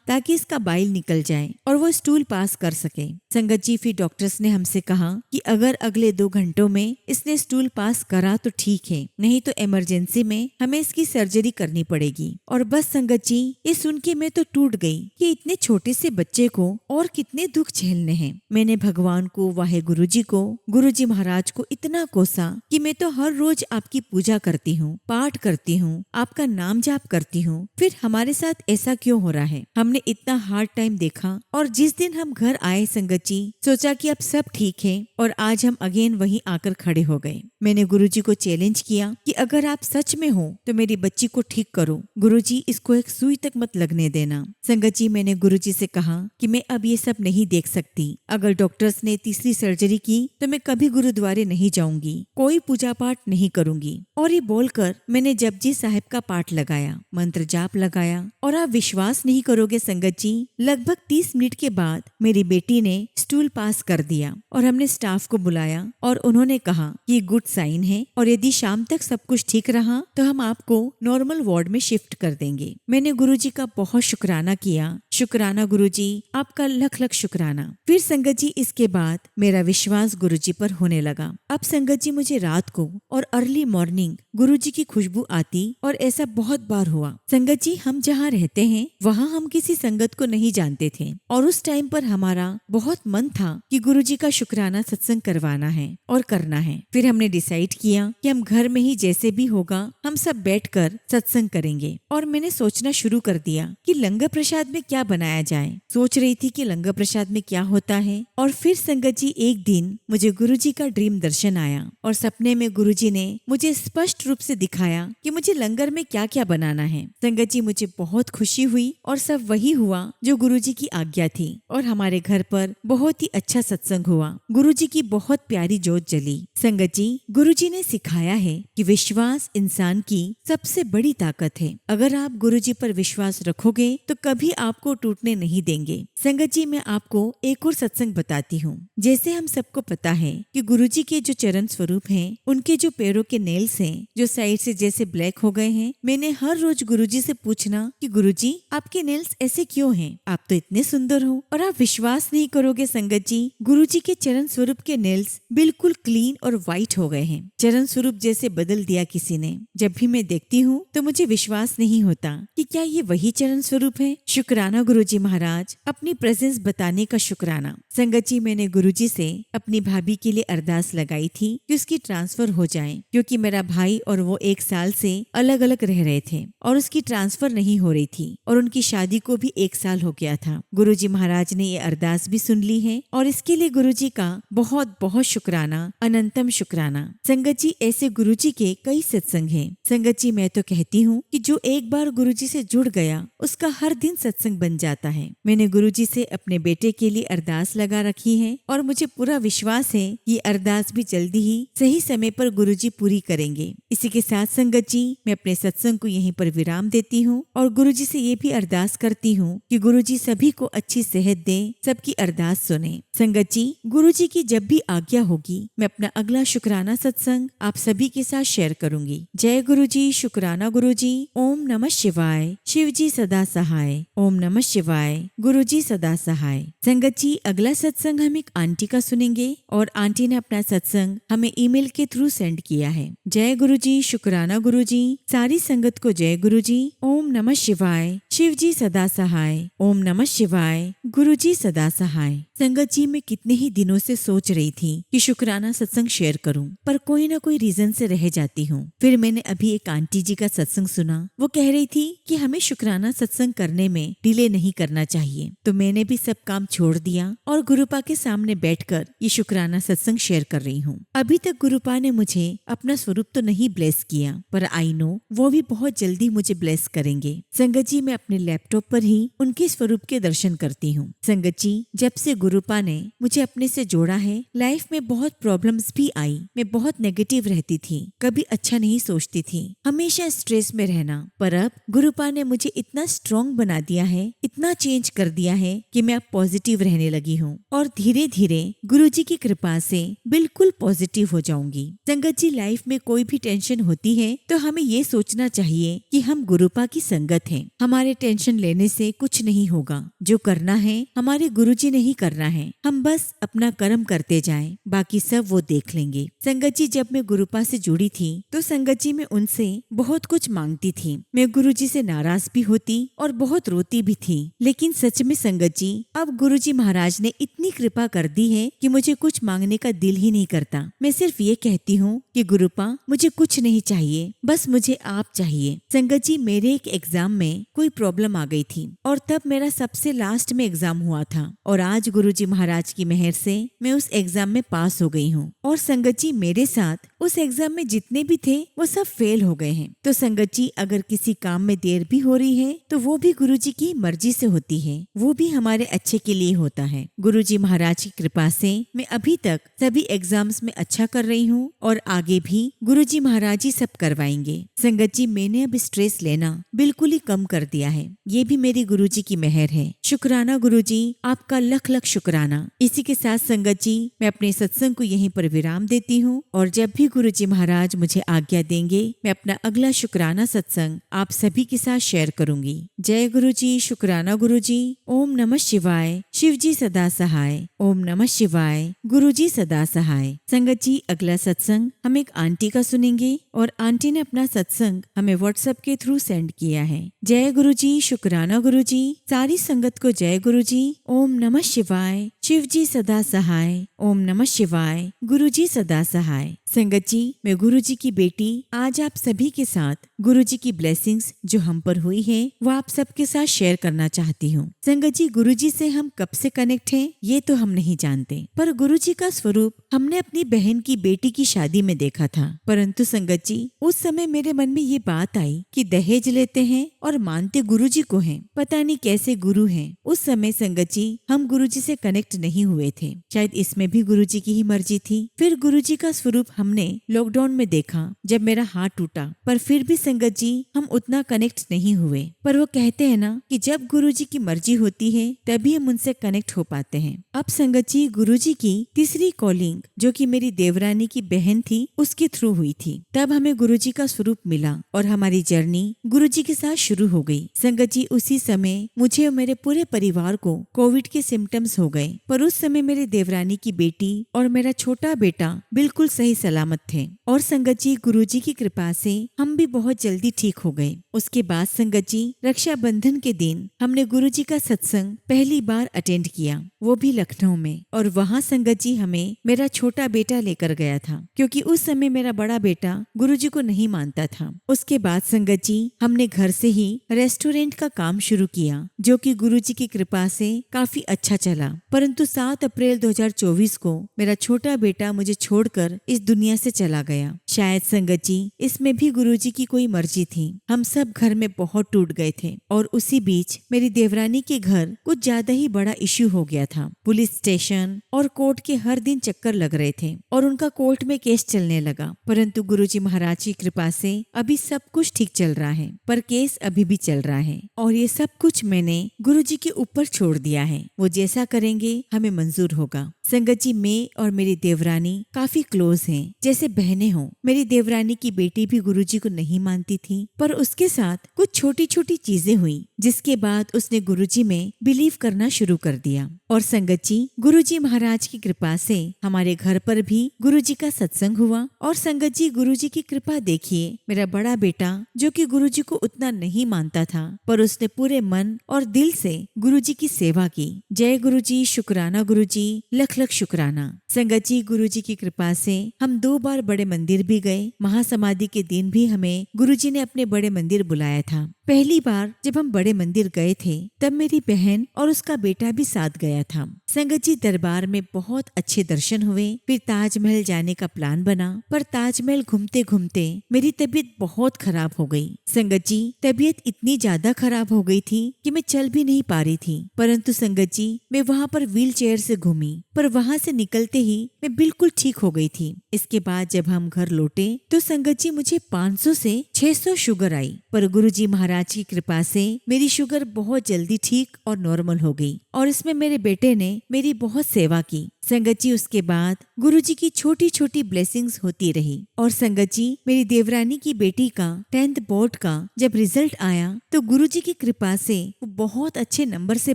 ताकि इसका बाइल निकल जाए और वो स्टूल पास कर सके। संगत जी, फिर डॉक्टर्स ने हमसे कहा कि अगर अगले 2 घंटों में इसने स्टूल पास करा तो ठीक है, नहीं तो इमरजेंसी में हमें इसकी सर्जरी करनी पड़ेगी। और बस संगत जी, ये सुन के मैं तो टूट गई कि इतने छोटे से बच्चे को और कितने दुख झेलने हैं। मैंने भगवान को, वाहे गुरुजी को, गुरुजी महाराज को इतना कोसा कि मैं तो हर रोज आपकी पूजा करती हूँ, पाठ करती हूँ, आपका नाम जाप करती हूँ, फिर हमारे साथ ऐसा क्यों हो रहा है। हमने इतना हार्ड टाइम देखा और जिस दिन हम घर आए संगत जी, सोचा कि अब सब ठीक है और आज हम अगेन वहीं आकर खड़े हो गए। मैंने गुरुजी को चैलेंज किया कि अगर आप सच में हो तो मेरी बच्ची को ठीक करो। गुरुजी, इसको एक सुई तक मत लगने देना। संगत जी, मैंने गुरुजी से कहा कि मैं अब ये सब नहीं देख सकती। अगर डॉक्टर्स ने तीसरी सर्जरी की तो मैं कभी गुरुद्वारे नहीं जाऊंगी, कोई पूजा पाठ नहीं करूंगी। और ये बोलकर मैंने जपजी साहिब का पाठ लगाया, मंत्र जाप लगाया और आप विश्वास नहीं करोगे संगत जी, लगभग 30 मिनट के बाद मेरी बेटी ने स्टूल पास कर दिया और हमने स्टाफ को बुलाया और उन्होंने कहा कि गुड साइन है और यदि शाम तक सब कुछ ठीक रहा तो हम आपको नॉर्मल वार्ड में शिफ्ट कर देंगे। मैंने गुरुजी का बहुत शुक्राना किया। शुक्राना गुरुजी, आपका लख लख शुक्राना। फिर संगत जी, इसके बाद मेरा विश्वास गुरुजी पर होने लगा। अब संगत जी, मुझे रात को और अर्ली मॉर्निंग गुरुजी की खुशबू आती और ऐसा बहुत बार हुआ। संगत जी, हम जहाँ रहते हैं वहाँ हम किसी संगत को नहीं जानते थे और उस टाइम पर हमारा बहुत मन था कि गुरुजी का शुक्राना सत्संग करवाना है और करना है। फिर हमने डिसाइड किया कि हम घर में ही जैसे भी होगा हम सब बैठकर सत्संग करेंगे और मैंने सोचना शुरू कर दिया कि लंगर प्रसाद में क्या बनाया जाए। सोच रही थी कि लंगर प्रसाद में क्या होता है। और फिर संगत जी, एक दिन मुझे गुरुजी का ड्रीम दर्शन आया और सपने में गुरुजी ने मुझे स्पष्ट रूप से दिखाया कि मुझे लंगर में क्या क्या बनाना है। संगत जी, मुझे बहुत खुशी हुई और सब वही हुआ जो गुरुजी की आज्ञा थी और हमारे घर पर बहुत ही अच्छा सत्संग हुआ। गुरुजी की बहुत प्यारी जोत जली। संगत जी, गुरुजी ने सिखाया है कि विश्वास इंसान की सबसे बड़ी ताकत है। अगर आप गुरुजी पर विश्वास रखोगे तो कभी आपको टूटने नहीं देंगे। संगत जी, मैं आपको एक और सत्संग बताती हूँ। जैसे हम सबको पता है कि गुरुजी के जो चरण स्वरूप हैं, उनके जो पैरों के नेल्स हैं जो साइड से जैसे ब्लैक हो गए हैं, मैंने हर रोज गुरुजी से पूछना कि गुरुजी, आपके नेल्स ऐसे क्यों हैं? आप तो इतने सुंदर हो। और आप विश्वास नहीं करोगे संगत जी, गुरुजी के चरण स्वरूप के नेल्स बिल्कुल क्लीन और व्हाइट हो गए हैं। चरण स्वरूप जैसे बदल दिया किसी ने। जब भी मैं देखती हूँ तो मुझे विश्वास नहीं होता कि क्या ये वही चरण स्वरूप है। शुक्राना गुरुजी महाराज, अपनी प्रेजेंस बताने का शुक्राना। संगत जी, मैंने गुरुजी से अपनी भाभी के लिए अरदास लगाई थी कि उसकी ट्रांसफर हो जाए, क्योंकि मेरा भाई और वो 1 साल से अलग अलग रह रहे थे और उसकी ट्रांसफर नहीं हो रही थी और उनकी शादी को भी 1 साल हो गया था। गुरुजी महाराज ने ये अरदास भी सुन ली है और इसके लिए गुरुजी का बहुत बहुत शुक्राना, अनंतम शुक्राना। संगत जी, ऐसे गुरुजी के कई सत्संग हैं। संगत जी, मैं तो कहती हूँ कि जो एक बार गुरुजी से जुड़ गया उसका हर दिन सत्संग बन जाता है। मैंने गुरुजी से अपने बेटे के लिए अरदास लगा रखी है और मुझे पूरा विश्वास है कि अरदास भी जल्दी ही सही समय पर गुरुजी पूरी करेंगे। इसी के साथ संगत जी, मैं अपने सत्संग को यहीं पर विराम देती हूँ और गुरुजी से ये भी अरदास करती हूँ कि गुरुजी सभी को अच्छी सेहत दें, सबकी अरदास सुने। संगत जी, गुरुजी की जब भी आज्ञा होगी मैं अपना अगला शुक्राना सत्संग आप सभी के साथ शेयर करूंगी। जय गुरुजी, शुक्राना गुरुजी। ओम नमः शिवाय। शिव जी सदा सहाय। ओम नमः शिवाय। गुरुजी सदा सहाय। संगत जी, अगला सत्संग हम एक आंटी का सुनेंगे और आंटी ने अपना सत्संग हमें ईमेल के थ्रू सेंड किया है। जय गुरुजी, शुक्राना गुरुजी, सारी संगत को जय गुरुजी। ओम नमः शिवाय। शिव जी सदा सहाय। ओम नमः शिवाय। गुरुजी सदा सहाय। संगत जी, मैं कितने ही दिनों से सोच रही थी कि शुक्राना सत्संग शेयर करूं, पर कोई ना कोई रीजन से रह जाती हूँ। फिर मैंने अभी एक आंटी जी का सत्संग सुना। वो कह रही थी कि हमें शुक्राना सत्संग करने में डिले नहीं करना चाहिए। तो मैंने भी सब काम छोड़ दिया और गुरुपा के सामने बैठकर ये शुक्राना सत्संग शेयर कर रही हूँ। अभी तक गुरुपा ने मुझे अपना स्वरूप तो नहीं ब्लेस किया, पर आई नो वो भी बहुत जल्दी मुझे ब्लेस करेंगे। संगत जी, मैं अपने लैपटॉप पर ही उनके स्वरूप के दर्शन करती हूँ। संगत जी, जब से गुरुपा ने मुझे अपने से जोड़ा है, लाइफ में बहुत प्रॉब्लम्स भी आई। मैं बहुत नेगेटिव रहती थी, कभी अच्छा नहीं सोचती थी, हमेशा स्ट्रेस में रहना। पर अब गुरुपा ने मुझे इतना स्ट्रॉन्ग बना दिया है, इतना चेंज कर दिया है कि मैं अब पॉजिटिव रहने लगी हूँ और धीरे धीरे गुरुजी की कृपा से बिल्कुल पॉजिटिव हो जाऊंगी। संगत जी, लाइफ में कोई भी टेंशन होती है तो हमें ये सोचना चाहिए कि हम गुरुपा की संगत हैं। हमारे टेंशन लेने से कुछ नहीं होगा। जो करना है हमारे गुरुजी ने ही करना है। हम बस अपना कर्म करते जाएं, बाकी सब वो देख लेंगे। संगत जी, जब मैं गुरुपा से जुड़ी थी तो संगत जी मैं उनसे बहुत कुछ मांगती थी। मैं गुरुजी से नाराज भी होती और बहुत रोती भी थी। लेकिन सच में संगत जी, अब गुरुजी महाराज ने इतनी कृपा कर दी है कि मुझे कुछ मांगने का दिल ही नहीं करता। मैं सिर्फ ये कहती हूँ कि गुरुपा, मुझे कुछ नहीं चाहिए, बस मुझे आप चाहिए। संगत जी, मेरे एक एग्जाम में कोई प्रॉब्लम आ गई थी और तब मेरा सबसे लास्ट में एग्जाम हुआ था और आज गुरुजी महाराज की मेहर से मैं उस एग्जाम में पास हो गई हूँ। और संगत जी, मेरे साथ उस एग्जाम में जितने भी थे वो सब फेल हो गए हैं। तो संगत जी, अगर किसी काम में देर भी हो रही है तो वो भी गुरुजी की मर्जी से होती है, वो भी हमारे अच्छे के लिए होता है। गुरुजी महाराज की कृपा से मैं अभी तक सभी एग्जाम्स में अच्छा कर रही हूँ और आगे भी गुरुजी महाराज ही सब करवाएंगे। संगत जी, मैंने अब स्ट्रेस लेना बिल्कुल ही कम कर दिया है। ये भी मेरी गुरुजी की मेहर है। शुक्राना गुरुजी, आपका लख लख शुक्राना। इसी के साथ संगत जी, मैं अपने सत्संग को यहीं पर विराम देती हूँ और जब भी गुरुजी महाराज मुझे आज्ञा देंगे, मैं अपना अगला शुक्राना सत्संग आप सभी के साथ शेयर करूंगी। जय गुरुजी, शुक्राना गुरुजी। ओम नमः शिवाय। शिव जी सदा सहाय। ओम नमः शिवाय। गुरुजी सदा सहाय। संगत जी, अगला सत्संग हम एक आंटी का सुनेंगे और आंटी ने अपना सत्संग हमें व्हाट्सएप के थ्रू सेंड किया है। जय गुरुजी, शुक्राना गुरुजी, सारी संगत को जय गुरुजी। ओम नमः शिवाय। शिव जी सदा सहाय। ओम नमः शिवाय। गुरुजी सदा सहाय। संगत जी, मैं गुरुजी की बेटी आज आप सभी के साथ गुरुजी की ब्लेसिंग्स जो हम पर हुई है वो आप सबके साथ शेयर करना चाहती हूँ। संगत जी, गुरुजी से हम कब से कनेक्ट हैं ये तो हम नहीं जानते, पर गुरुजी का स्वरूप हमने अपनी बहन की बेटी की शादी में देखा था। परंतु संगत जी, उस समय मेरे मन में ये बात आई कि दहेज लेते हैं और मानते गुरुजी को हैं। पता नहीं कैसे गुरु हैं। उस समय संगत जी, हम गुरुजी से कनेक्ट नहीं हुए थे। शायद इसमें भी गुरुजी की ही मर्जी थी। फिर गुरुजी का स्वरूप हमने लॉकडाउन में देखा जब मेरा हाथ टूटा, पर फिर भी संगत जी हम उतना कनेक्ट नहीं हुए। पर वो कहते हैं ना कि जब गुरुजी की मर्जी होती है तभी हम उनसे कनेक्ट हो पाते हैं। अब संगत जी, गुरुजी की तीसरी कॉलिंग जो कि मेरी देवरानी की बहन थी उसके थ्रू हुई थी। तब हमें गुरुजी का स्वरूप मिला और हमारी जर्नी गुरुजी के साथ शुरू हो गई। संगत जी, उसी समय मुझे और मेरे पूरे परिवार को कोविड के सिम्टम्स हो गए, पर उस समय मेरी देवरानी की बेटी और मेरा छोटा बेटा बिल्कुल सही सलामत थे। और संगत जी, गुरुजी की कृपा से हम भी बहुत जल्दी ठीक हो गए। उसके बाद संगत जी, रक्षाबंधन के दिन हमने गुरुजी का सत्संग पहली बार अटेंड किया, वो भी लखनऊ में। और वहाँ संगत जी हमें मेरा छोटा बेटा लेकर गया था, क्योंकि उस समय मेरा बड़ा बेटा गुरुजी को नहीं मानता था। उसके बाद संगत जी, हमने घर से ही रेस्टोरेंट का काम शुरू किया, जो कि गुरुजी की कृपा से काफी अच्छा चला। परंतु 7 अप्रैल 2024 को मेरा छोटा बेटा मुझे छोड़कर इस दुनिया से चला गया। शायद संगत जी, इसमें भी गुरुजी की कोई मर्जी थी। हम सब घर में बहुत टूट गए थे और उसी बीच मेरी देवरानी के घर कुछ ज्यादा ही बड़ा इश्यू हो गया था। पुलिस स्टेशन और कोर्ट के हर दिन चक्कर लग रहे थे और उनका कोर्ट में केस चलने लगा। परंतु गुरुजी महाराज की कृपा से अभी सब कुछ ठीक चल रहा है, पर केस अभी भी चल रहा है और ये सब कुछ मैंने गुरुजी के ऊपर छोड़ दिया है। वो जैसा करेंगे हमें मंजूर होगा। संगत जी, मैं और मेरी देवरानी काफी क्लोज हैं, जैसे बहनें हों। मेरी देवरानी की बेटी भी गुरुजी को नहीं मानती थी, पर उसके साथ कुछ छोटी छोटी चीजें हुई जिसके बाद उसने गुरुजी में बिलीव करना शुरू कर दिया। और संगत जी, गुरुजी महाराज की कृपा से हमारे घर पर भी गुरुजी का सत्संग हुआ। और संगत जी, गुरुजी की कृपा देखिए, मेरा बड़ा बेटा जो कि गुरुजी को उतना नहीं मानता था, पर उसने पूरे मन और दिल से गुरुजी की सेवा की। जय गुरुजी, शुक्राना गुरुजी, लख लख शुक्राना। संगत जी, गुरुजी की कृपा से हम 2 बार बड़े मंदिर भी गए। महासमाधि के दिन भी हमें गुरुजी ने अपने बड़े मंदिर बुलाया था। पहली बार जब हम बड़े मंदिर गए थे तब मेरी बहन और उसका बेटा भी साथ गया था। संगत जी, दरबार में बहुत अच्छे दर्शन हुए। फिर ताजमहल जाने का प्लान बना, पर ताजमहल घूमते घूमते मेरी तबीयत बहुत खराब हो गई। संगत जी, तबीयत इतनी ज्यादा खराब हो गई थी कि मैं चल भी नहीं पा रही थी। परंतु संगत जी, मैं वहाँ पर व्हील चेयर से घूमी, पर वहाँ से निकलते ही मैं बिल्कुल ठीक हो गई थी। इसके बाद जब हम घर लौटे तो संगत जी, मुझे 500 से 600 शुगर आई, पर गुरुजी महाराज की कृपा से मेरी शुगर बहुत जल्दी ठीक और नॉर्मल हो गई। और इसमें मेरे बेटे ने मेरी बहुत सेवा की। संगत जी, उसके बाद गुरुजी की छोटी छोटी ब्लेसिंग्स होती रही। और संगत जी, मेरी देवरानी की बेटी का 10th बोर्ड का जब रिजल्ट आया तो गुरुजी की कृपा से वो बहुत अच्छे नंबर से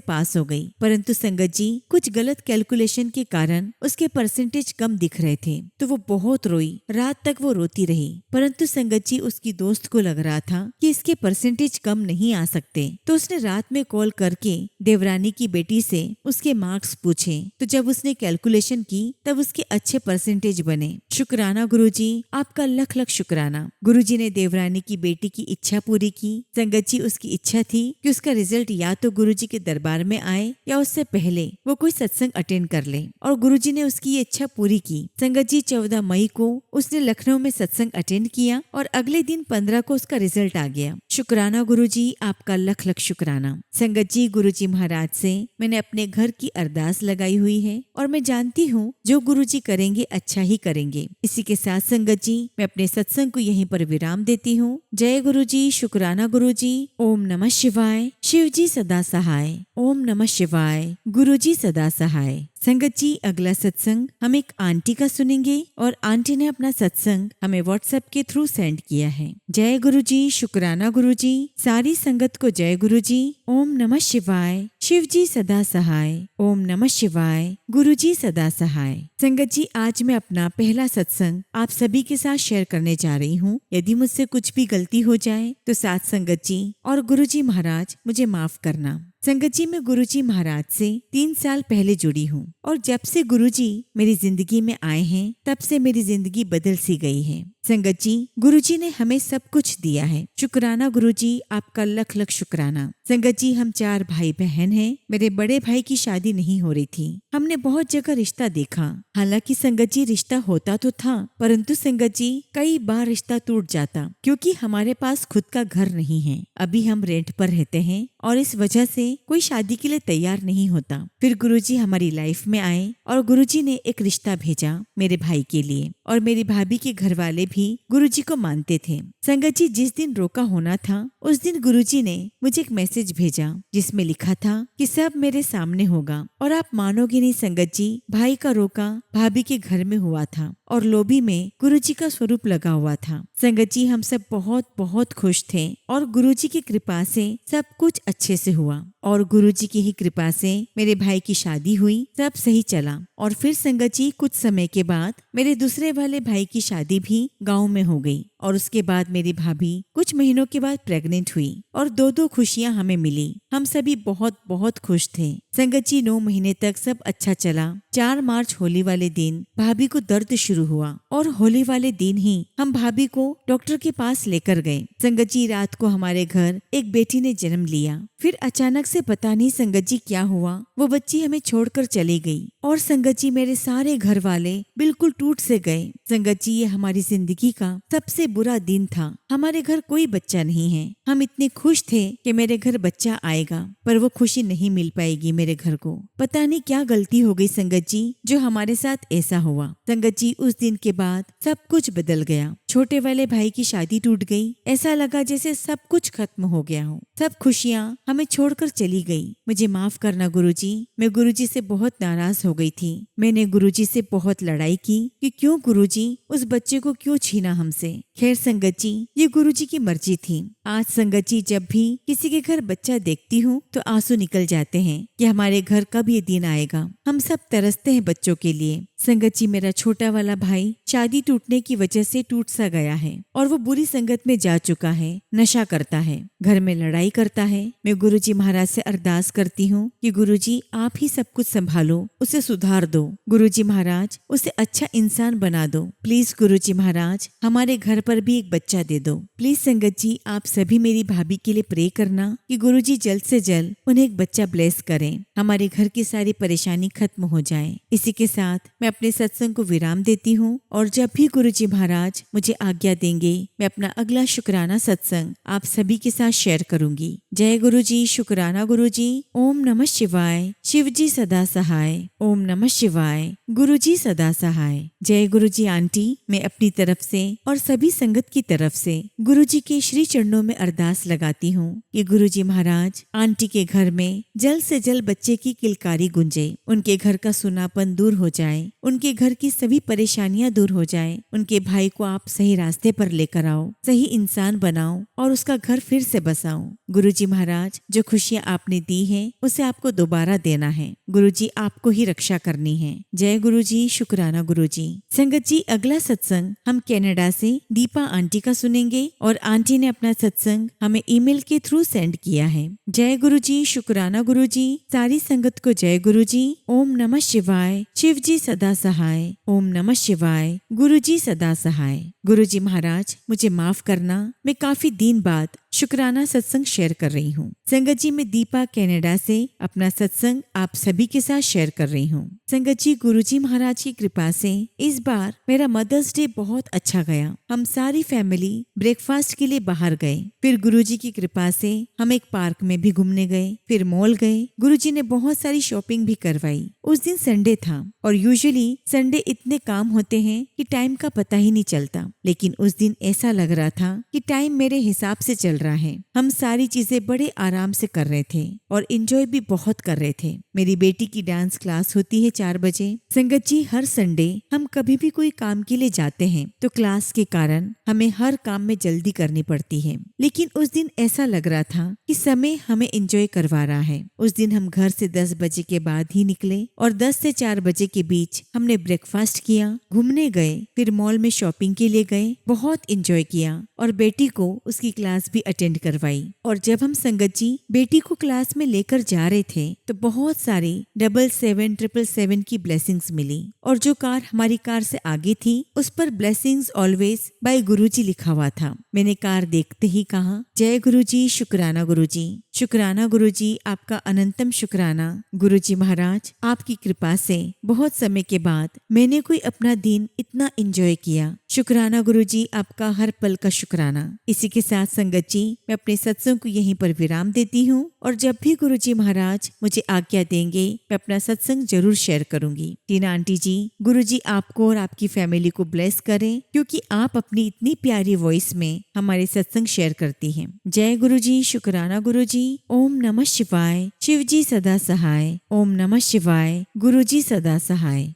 पास हो गई। परंतु संगत जी, कुछ गलत कैलकुलेशन के कारण उसके परसेंटेज कम दिख रहे थे, तो वो बहुत रोई। रात तक वो रोती रही। परंतु संगत जी, उसकी दोस्त को लग रहा था कि इसके परसेंटेज कम नहीं आ सकते, तो उसने रात में कॉल करके देवरानी की बेटी से उसके मार्क्स पूछे। तो जब उसने कैलकुलेशन की तब उसके अच्छे परसेंटेज बने। शुक्राना गुरुजी, आपका लख लख शुक्राना। गुरुजी ने देवरानी की बेटी की इच्छा पूरी की। संगत जी, उसकी इच्छा थी कि उसका रिजल्ट या तो गुरुजी के दरबार में आए या उससे पहले वो कोई सत्संग अटेंड कर ले, और गुरुजी ने उसकी ये इच्छा पूरी की। संगत जी, 14 मई को उसने लखनऊ में सत्संग अटेंड किया और अगले दिन 15 को उसका रिजल्ट आ गया। शुक्राना गुरुजी, आपका लख लख शुक्राना। संगत जी, गुरुजी महाराज से मैंने अपने घर की अरदास लगाई हुई है और मैं जानती हूँ जो गुरुजी करेंगे अच्छा ही करेंगे। इसी के साथ संगत जी, मैं अपने सत्संग को यहीं पर विराम देती हूँ। जय गुरुजी, शुक्राना गुरुजी। ओम नमः शिवाय। शिव जी सदा सहाय। ओम नमः शिवाय। गुरुजी सदा सहाय। संगत जी, अगला सत्संग हम एक आंटी का सुनेंगे और आंटी ने अपना सत्संग हमें व्हाट्सएप के थ्रू सेंड किया है। जय गुरुजी, शुक्राना गुरुजी। सारी संगत को जय गुरुजी। ओम नमः शिवाय। शिव जी सदा सहाय। ओम नमः शिवाय। गुरुजी सदा सहाय। संगत जी, आज मैं अपना पहला सत्संग आप सभी के साथ शेयर करने जा रही हूँ। यदि मुझसे कुछ भी गलती हो जाए तो साथ संगत जी और गुरुजी महाराज मुझे माफ करना। संगत जी, मैं गुरुजी महाराज से 3 साल पहले जुड़ी हूँ और जब से गुरुजी मेरी जिंदगी में आए हैं तब से मेरी जिंदगी बदल सी गई है। संगत जी, गुरुजी ने हमें सब कुछ दिया है। शुक्राना गुरुजी, आपका लख लख शुक्राना। संगत जी, हम 4 भाई बहन हैं। मेरे बड़े भाई की शादी नहीं हो रही थी। हमने बहुत जगह रिश्ता देखा। हालांकि संगत जी, रिश्ता होता तो था, परंतु संगत जी, कई बार रिश्ता टूट जाता क्योंकि हमारे पास खुद का घर नहीं है। अभी हम रेंट पर रहते हैं और इस वजह से कोई शादी के लिए तैयार नहीं होता। फिर गुरुजी हमारी लाइफ में आए और गुरुजी ने एक रिश्ता भेजा मेरे भाई के लिए, और मेरी भाभी के घर वाले भी गुरुजी को मानते थे। संगत जी, जिस दिन रोका होना था उस दिन गुरुजी ने मुझे एक मैसेज भेजा जिसमें लिखा था कि सब मेरे सामने होगा। और आप मानोगे नहीं संगत जी, भाई का रोका भाभी के घर में हुआ था और लोबी में गुरुजी का स्वरूप लगा हुआ था। संगत जी, हम सब बहुत बहुत खुश थे और गुरुजी की कृपा से सब कुछ अच्छे से हुआ। और गुरुजी की ही कृपा से मेरे भाई की शादी हुई, सब सही चला। और फिर संगत जी, कुछ समय के बाद मेरे दूसरे वाले भाई की शादी भी गांव में हो गई और उसके बाद मेरी भाभी कुछ महीनों के बाद प्रेग्नेंट हुई और 2 खुशियां हमें मिली। हम सभी बहुत बहुत खुश थे। संगत जी, 9 महीने तक सब अच्छा चला। 4 मार्च होली वाले दिन भाभी को दर्द शुरू हुआ और होली वाले दिन ही हम भाभी को डॉक्टर के पास लेकर गए। संगत जी, रात को हमारे घर एक बेटी ने जन्म लिया। फिर अचानक से पता नहीं संगत जी क्या हुआ, वो बच्ची हमें छोड़कर चली गई और संगत जी, मेरे सारे घर वाले बिल्कुल टूट से गए। संगत जी, ये हमारी जिंदगी का सबसे बुरा दिन था। हमारे घर कोई बच्चा नहीं है। हम इतने खुश थे कि मेरे घर बच्चा आएगा, पर वो खुशी नहीं मिल पाएगी मेरे घर को। पता नहीं क्या गलती हो गई संगत जी, जो हमारे साथ ऐसा हुआ। संगत जी, उस दिन के बाद सब कुछ बदल गया। छोटे वाले भाई की शादी टूट गई। ऐसा लगा जैसे सब कुछ खत्म हो गया हो। सब खुशियाँ हमें छोड़कर चली गई। मुझे माफ करना गुरुजी, मैं गुरुजी से बहुत नाराज हो गई थी। मैंने गुरुजी से बहुत लड़ाई की कि क्यों गुरुजी उस बच्चे को क्यों छीना हमसे। खैर संगत जी, ये गुरुजी की मर्जी थी। आज संगत जी, जब भी किसी के घर बच्चा देखती हूँ तो आंसू निकल जाते हैं कि हमारे घर कब ये दिन आएगा। हम सब तरसते हैं बच्चों के लिए। संगत जी, मेरा छोटा वाला भाई शादी टूटने की वजह से टूट सा गया है और वो बुरी संगत में जा चुका है। नशा करता है, घर में लड़ाई करता है। मैं गुरुजी महाराज से अरदास करती हूँ कि गुरुजी आप ही सब कुछ संभालो, उसे सुधार दो। गुरुजी महाराज उसे अच्छा इंसान बना दो। प्लीज गुरुजी महाराज हमारे घर पर भी एक बच्चा दे दो। प्लीज संगत जी, आप सभी मेरी भाभी के लिए प्रे करना कि गुरुजी जल्द से जल्द उन्हें एक बच्चा ब्लेस करें, हमारे घर की सारी परेशानी खत्म हो जाए। इसी के साथ मैं अपने सत्संग को विराम देती हूँ और जब भी गुरुजी महाराज मुझे आज्ञा देंगे मैं अपना अगला शुक्राना सत्संग आप सभी के साथ शेयर करूंगी। जय गुरुजी, शुक्राना गुरुजी। ओम नमः शिवाय। शिवजी सदा सहाय। ओम नमः शिवाय। गुरुजी सदा सहाय। जय गुरुजी आंटी, मैं अपनी तरफ से और सभी संगत की तरफ से गुरुजी के श्री चरणों में अरदास लगाती हूँ कि गुरुजी महाराज आंटी के घर में जल्द से जल्द बच्चे की किलकारी गुंजे, उनके घर का सुनापन दूर हो जाए, उनके घर की सभी परेशानियां दूर हो जाए। उनके भाई को आप सही रास्ते पर लेकर आओ, सही इंसान बनाओ और उसका घर फिर से बसाओ। गुरुजी महाराज, जो खुशियां आपने दी हैं उसे आपको दोबारा देना है। गुरुजी आपको ही रक्षा करनी है। जय गुरुजी, शुक्राना गुरुजी। संगत जी, अगला सत्संग हम कनाडा से दीपा आंटी का सुनेंगे और आंटी ने अपना सत्संग हमें ईमेल के थ्रू सेंड किया है। जय गुरुजी, शुक्राना गुरुजी। सारी संगत को जय गुरुजी। ओम नमः शिवाय। शिवजी सदा सहाय। ओम नमः शिवाय। गुरुजी सदा सहाय। गुरुजी महाराज मुझे माफ करना, मैं काफी दिन बाद शुक्राना सत्संग शेयर कर रही हूँ। संगत जी, मैं दीपा कनाडा से अपना सत्संग आप सभी के साथ शेयर कर रही हूँ। संगत जी, गुरुजी महाराज की कृपा से इस बार मेरा मदर्स डे बहुत अच्छा गया। हम सारी फैमिली ब्रेकफास्ट के लिए बाहर गए, फिर गुरुजी की कृपा से हम एक पार्क में भी घूमने गए, फिर मॉल गए। गुरुजी ने बहुत सारी शॉपिंग भी करवाई। उस दिन संडे था और यूजुअली संडे इतने काम होते हैं कि टाइम का पता ही नहीं चलता, लेकिन उस दिन ऐसा लग रहा था कि टाइम मेरे हिसाब से चल रहा है। हम सारी चीजें बड़े आराम से कर रहे थे और एंजॉय भी बहुत कर रहे थे। मेरी बेटी की डांस क्लास होती है 4 बजे। संगत जी, हर संडे हम कभी भी कोई काम के लिए जाते हैं तो क्लास के कारण हमें हर काम में जल्दी करनी पड़ती है, लेकिन उस दिन ऐसा लग रहा था कि समय हमें एंजॉय करवा रहा है। उस दिन हम घर से 10 बजे के बाद ही निकले और 10 से 4 बजे के बीच हमने ब्रेकफास्ट किया, घूमने गए, फिर मॉल में शॉपिंग के लिए गए, बहुत एंजॉय किया और बेटी को उसकी क्लास भी अटेंड करवाई। और जब हम संगत जी बेटी को क्लास में लेकर जा रहे थे तो बहुत सारी 777 की ब्लेसिंग्स मिली और जो कार हमारी कार से आगे थी उस पर ब्लेसिंग्स ऑलवेज बाय गुरुजी लिखा हुआ था। मैंने कार देखते ही कहा, जय गुरुजी, शुक्राना गुरुजी। शुक्राना गुरुजी, आपका अनंतम शुक्राना। गुरुजी महाराज, आपकी कृपा से बहुत समय के बाद मैंने कोई अपना दिन इतना एंजॉय किया। शुक्राना गुरुजी, आपका हर पल का शुक्राना। इसी के साथ संगत जी, मैं अपने सत्संग को यहीं पर विराम देती हूँ और जब भी गुरुजी महाराज मुझे आज्ञा देंगे मैं अपना सत्संग जरूर शेयर करूंगी। टीना आंटी जी, गुरुजी आपको और आपकी फैमिली को ब्लेस करें, क्योंकि आप अपनी इतनी प्यारी वॉइस में हमारे सत्संग शेयर करती हैं। जय गुरुजी, शुक्राना गुरुजी। ओम नमः शिवाय। शिवजी सदा सहाय। ओम नमः शिवाय। गुरुजी सदा सहाय।